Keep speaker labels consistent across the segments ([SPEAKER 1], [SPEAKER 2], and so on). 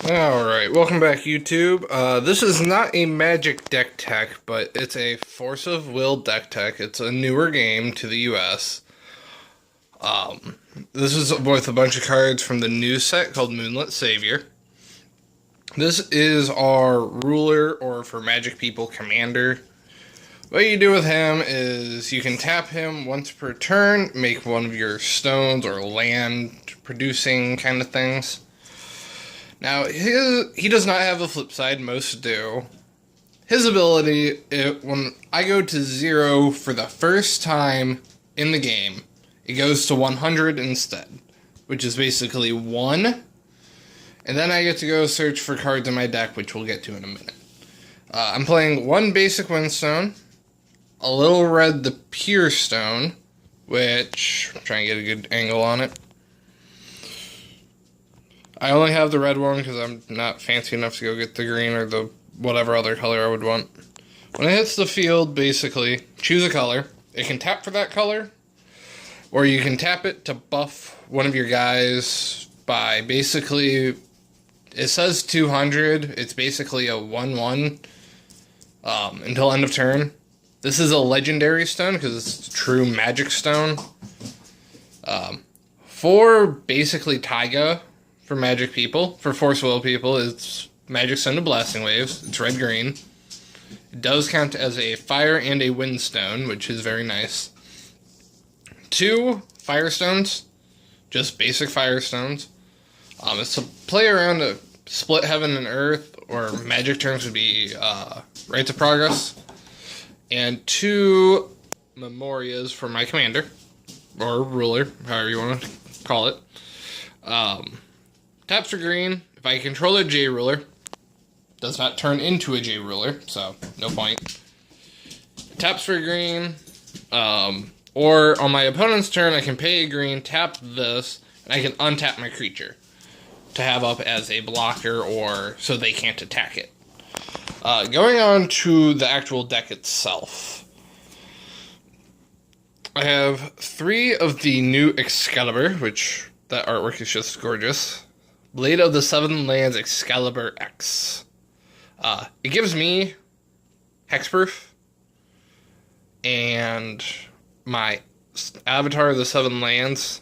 [SPEAKER 1] Alright, welcome back YouTube. This is not a Magic deck tech, but it's a Force of Will deck tech. It's a newer game to the US. This is with a bunch of cards from the new set called Moonlit Savior. This is our ruler, or for Magic people, commander. What you do with him is you can tap him once per turn, make one of your stones or land producing kind of things. Now, he does not have a flip side, most do. His ability, when I go to 0 for the first time in the game, it goes to 100 instead, which is basically 1. And then I get to go search for cards in my deck, which we'll get to in a minute. I'm playing 1 basic Windstone, a little red the Pure Stone, which I'm trying to get a good angle on it. I only have the red one because I'm not fancy enough to go get the green or the whatever other color I would want. When it hits the field, basically, choose a color. It can tap for that color, or you can tap it to buff one of your guys by basically, it says 200. It's basically a 1/1 until end of turn. This is a legendary stone because it's a true magic stone. For basically Taiga, for Magic people, for Force Will people, it's Magic Stone to Blasting Waves. It's red-green. It does count as a Fire and a Wind Stone, which is very nice. 2 Firestones, just basic Firestones. It's to play around a split Heaven and Earth, or Magic terms would be Rites of Progress. And 2 Memorias for my commander, or ruler, however you want to call it. Taps for green. If I control a J ruler, does not turn into a J ruler, so no point. Taps for green, or on my opponent's turn, I can pay a green, tap this, and I can untap my creature to have up as a blocker, or so they can't attack it. Going on to the actual deck itself, I have 3 of the new Excalibur, which that artwork is just gorgeous. Blade of the Seven Lands Excalibur X. It gives me hexproof, and my Avatar of the Seven Lands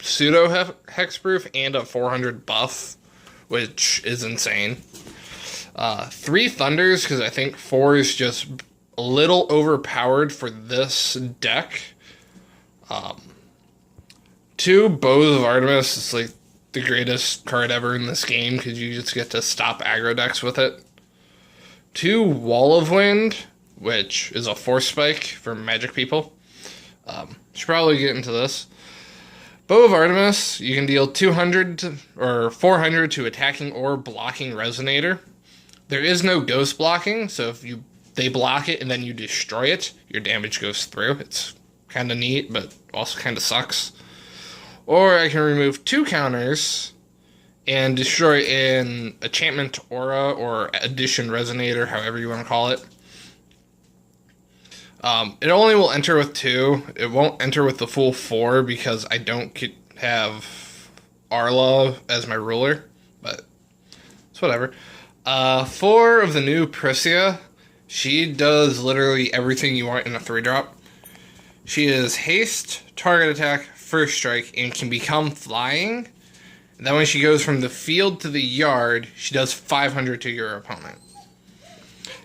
[SPEAKER 1] pseudo hexproof and a 400 buff, which is insane. 3 Thunders, because I think 4 is just a little overpowered for this deck. 2 Bows of Artemis. It's like the greatest card ever in this game because you just get to stop aggro decks with it. 2 Wall of Wind, which is a force spike for Magic people. Should probably get into this. Bow of Artemis, you can deal 200 or 400 to attacking or blocking Resonator. There is no ghost blocking, so if they block it and then you destroy it, your damage goes through. It's kind of neat, but also kind of sucks. Or I can remove 2 counters and destroy an enchantment aura or addition resonator, however you want to call it. It only will enter with 2. It won't enter with the full 4 because I don't have Arla as my ruler, but it's whatever. 4 of the new Priscia. She does literally everything you want in a 3-drop. She is haste, target attack, first strike, and can become flying. And then when she goes from the field to the yard, she does 500 to your opponent.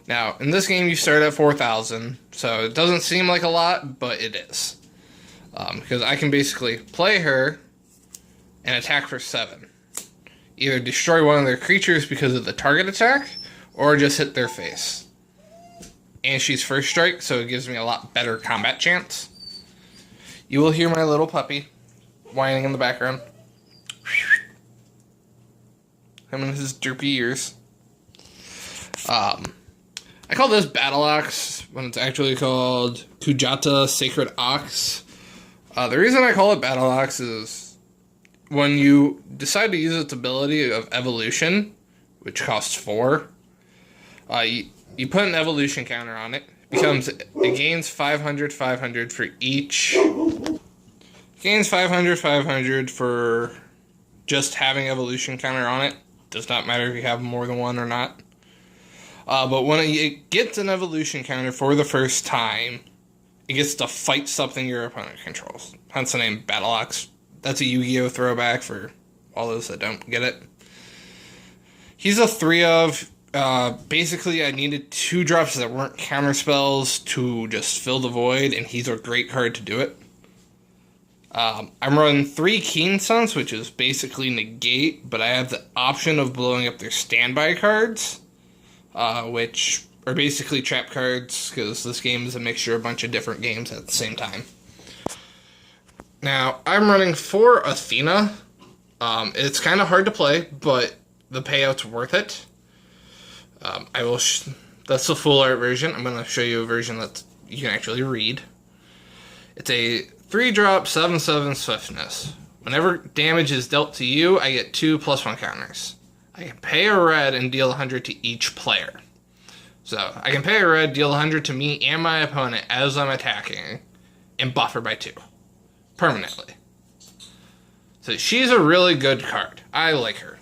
[SPEAKER 1] Now, in this game, you start at 4,000, so it doesn't seem like a lot, but it is. Because I can basically play her and attack for 7. Either destroy one of their creatures because of the target attack, or just hit their face. And she's first strike, so it gives me a lot better combat chance. You will hear my little puppy whining in the background. Him and his droopy ears. I call this Battle Ox when it's actually called Kujata Sacred Ox. The reason I call it Battle Ox is when you decide to use its ability of Evolution, which costs 4, you put an evolution counter on it. It gains 500, 500 for each. Gains 500, 500 for just having evolution counter on it. Does not matter if you have more than one or not. But when it gets an evolution counter for the first time, it gets to fight something your opponent controls. Hence the name Battle Ox. That's a Yu-Gi-Oh! Throwback for all those that don't get it. He's a 3-of. Basically, I needed 2 drops that weren't counter spells to just fill the void, and he's a great card to do it. I'm running 3 Keen Suns, which is basically negate, but I have the option of blowing up their standby cards, which are basically trap cards, because this game is a mixture of a bunch of different games at the same time. Now, I'm running 4 Athena. It's kind of hard to play, but the payout's worth it. That's the full art version. I'm going to show you a version that you can actually read. It's a 3-drop, 7/7 swiftness. Whenever damage is dealt to you, I get 2 +1 counters. I can pay a red and deal 100 to each player. So, I can pay a red, deal 100 to me and my opponent as I'm attacking, and buffer by 2. Permanently. So, she's a really good card. I like her.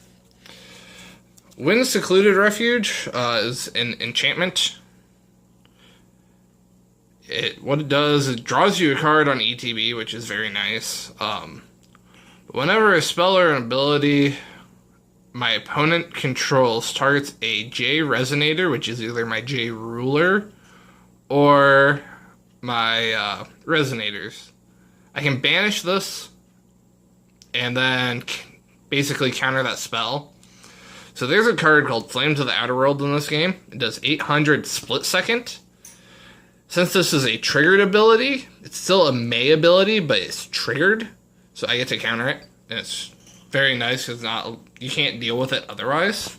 [SPEAKER 1] Wind Secluded Refuge is an enchantment. What it does, it draws you a card on ETB, which is very nice. Whenever a spell or an ability my opponent controls targets a J Resonator, which is either my J Ruler or my Resonators, I can banish this and then basically counter that spell. So there's a card called Flames of the Outer World in this game. It does 800 split second. Since this is a triggered ability, it's still a May ability, but it's triggered. So I get to counter it. And it's very nice because you can't deal with it otherwise.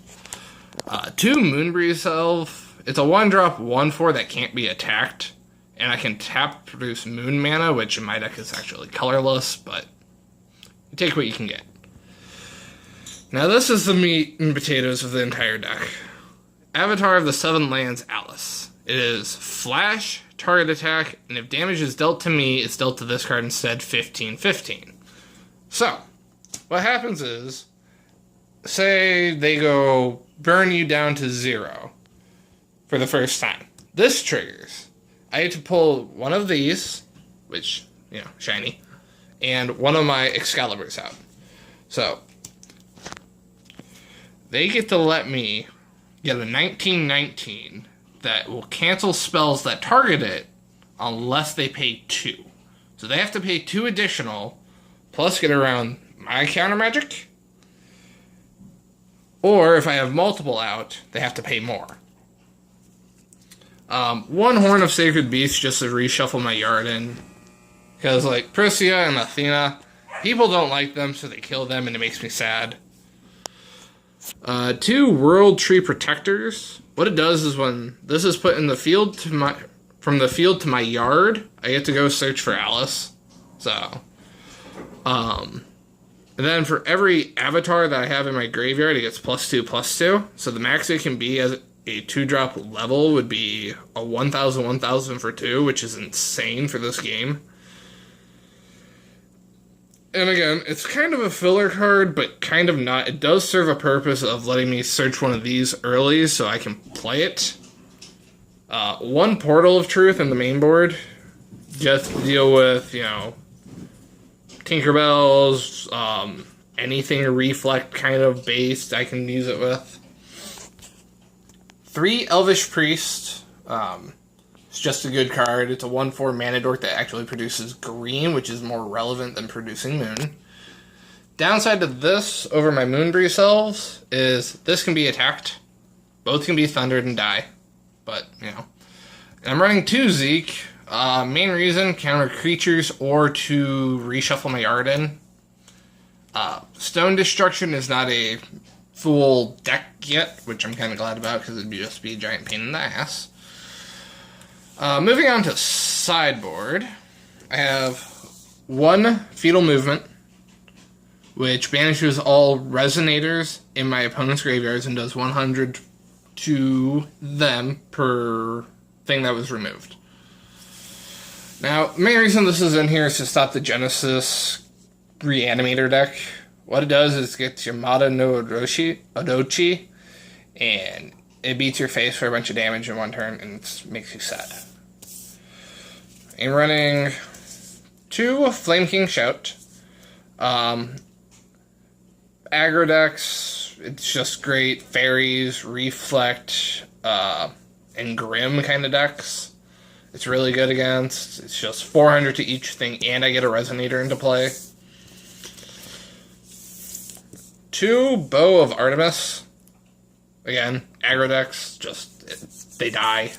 [SPEAKER 1] 2 Moonbreeze Elf. It's a 1-drop, 1/4 that can't be attacked. And I can tap to produce Moon Mana, which in my deck is actually colorless, but you take what you can get. Now this is the meat and potatoes of the entire deck. Avatar of the 7 Lands, Alice. It is flash, target attack, and if damage is dealt to me, it's dealt to this card instead, 15/15. So, what happens is, say they go burn you down to 0 for the first time. This triggers. I get to pull one of these, which, shiny, and one of my Excaliburs out. So, they get to let me get a 19/19 that will cancel spells that target it unless they pay 2. So they have to pay 2 additional, plus get around my counter magic. Or if I have multiple out, they have to pay more. 1 Horn of Sacred Beast just to reshuffle my yard in. Because, like, Priscilla and Athena, people don't like them, so they kill them, and it makes me sad. 2 World Tree Protectors. What it does is when this is put in the field from the field to my yard, I get to go search for Alice. So, and then for every avatar that I have in my graveyard, it gets +2/+2. So the max it can be as a 2-drop level would be a 1,000/1,000 for 2, which is insane for this game. And again, it's kind of a filler card, but kind of not. It does serve a purpose of letting me search one of these early so I can play it. 1 Portal of Truth in the main board. Just to deal with, Tinkerbells, anything reflect kind of based I can use it with. 3 Elvish Priest. It's just a good card. It's a 1/4 mana dork that actually produces green, which is more relevant than producing moon. Downside to this over my Moonbreeze Elves is this can be attacked. Both can be thundered and die. But, And I'm running 2 Zeke. Main reason, counter creatures or to reshuffle my yard in. Stone Destruction is not a full deck yet, which I'm kind of glad about because it'd just be a giant pain in the ass. Moving on to sideboard, I have 1 Fetal Movement, which banishes all Resonators in my opponent's graveyards and does 100 to them per thing that was removed. Now, the main reason this is in here is to stop the Genesis Reanimator deck, What it does is it gets Yamada no Odochi, and it beats your face for a bunch of damage in one turn, and it makes you sad. I'm running 2 Flame King Shout. Aggro decks, it's just great. Fairies, Reflect, and Grim kind of decks. It's really good against. It's just 400 to each thing, and I get a Resonator into play. 2 Bow of Artemis. Again, aggro decks, they die.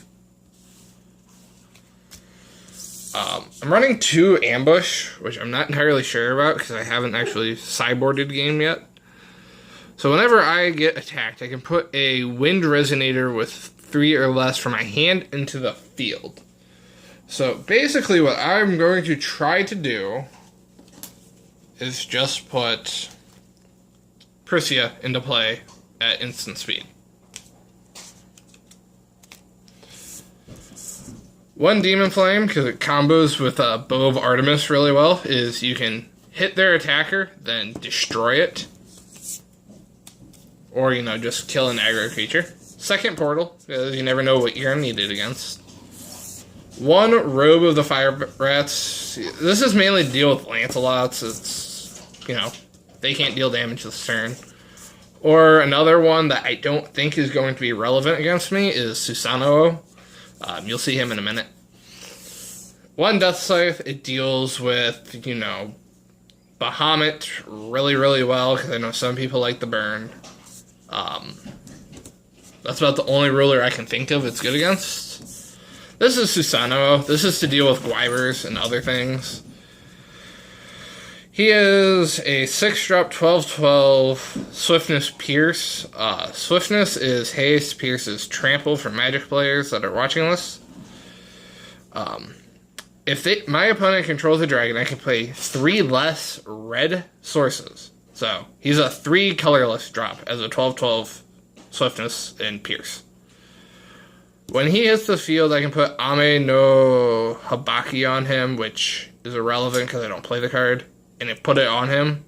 [SPEAKER 1] I'm running 2 Ambush, which I'm not entirely sure about because I haven't actually sideboarded the game yet. So whenever I get attacked, I can put a Wind Resonator with 3 or less from my hand into the field. So basically what I'm going to try to do is just put Priscia into play at instant speed. One Demon Flame, because it combos with Bow of Artemis really well, is you can hit their attacker, then destroy it. Or, just kill an aggro creature. Second Portal, because you never know what you're going to need it against. 1 Robe of the Fire Rats. This is mainly to deal with Lancelots. It's, they can't deal damage this turn. Or another one that I don't think is going to be relevant against me is Susanoo. You'll see him in a minute. 1 Death Scythe, it deals with, Bahamut really, really well, because I know some people like the burn. That's about the only ruler I can think of it's good against. This is Susanoo. This is to deal with Gwybers and other things. He is a 6-drop, 12/12 Swiftness Pierce. Swiftness is haste, Pierce is trample for Magic players that are watching this. If my opponent controls a dragon, I can play 3 less red sources. So he's a 3 colorless drop as a 12/12 Swiftness and Pierce. When he hits the field, I can put Ame no Habaki on him, which is irrelevant because I don't play the card. And it put it on him,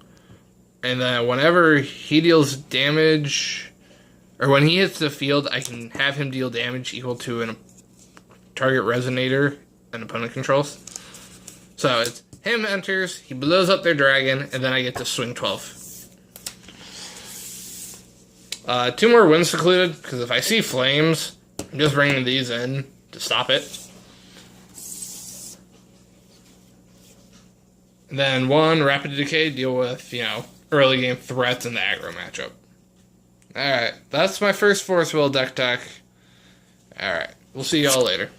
[SPEAKER 1] and then whenever he deals damage, or when he hits the field, I can have him deal damage equal to a target Resonator an opponent controls. So it's him enters, he blows up their dragon, and then I get to swing 12. 2 more Wind Secluded, because if I see flames, I'm just bringing these in to stop it. And then 1 Rapid Decay, deal with, early game threats in the aggro matchup. Alright, that's my first Force Will deck. Alright, we'll see y'all later.